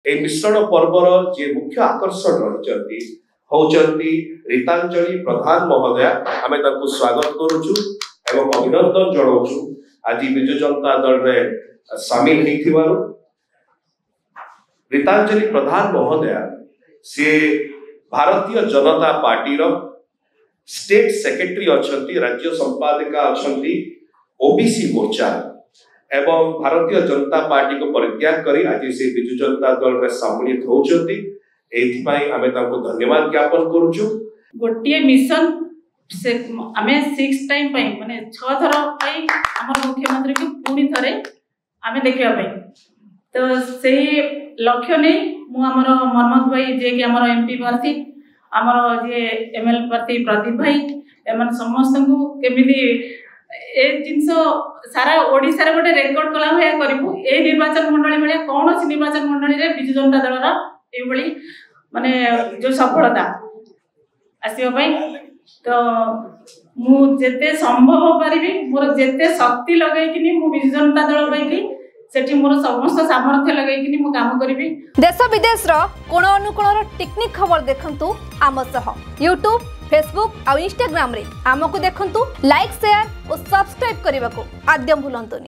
ए मिश्रण पर्वर जे मुख्य आकर्षण रही होचंती रीतांजलि प्रधान महोदय आमे तांको स्वागत करूछु एवं अभिनंदन जणाउछु आज विजु जनता दल रे शामिल हेथिवारु। रीतांजलि प्रधान महोदय से भारतीय जनता पार्टी रो स्टेट सेक्रेटरी अछंती, राज्य संपादिका अछंती ओबीसी मोर्चा एवं भारतीय जनता पार्टी को परित्याग करी आज से विजु जनता दल रे सम्मिलित होचंती। एथिपाई आमे तांको धन्यवाद ज्ञापन करूछु। गोटिए मिशन से आमे 6 टाइम पई माने 6 थर पई हमर मुख्यमंत्री को पुणी थरे आमे देखिया पई तो सेही लक्ष्य नै मु हमर मनमोहन भाई जे कि हमर एमपी प्रार्थी हमर जे एमएल प्रार्थी प्रदीप भाई एमन समस्त को केमिति ए जिंसो सारा ओडिसा रे गोटे रेकॉर्ड कला होया करिवु। ए निर्वाचन मंडली भलिया कोनोसी निर्वाचन मंडली रे विजु जनता दल रा ए भली माने जो सफलता आसीबा पई तो मु जेते संभव परिबी मोर जेते शक्ति लगाई किनी मु विजु जनता दल पई की सेठी मोर समस्त सामर्थ्य लगाई किनी मु काम करिबी। देश विदेश रो कोण अनुकोण रो टेक्निक खबर देखंतु आम सह YouTube, Facebook और Instagram रे आमको देखंतु, लाइक शेयर और सब्सक्राइब करने को आद्यम भूलंतुनी।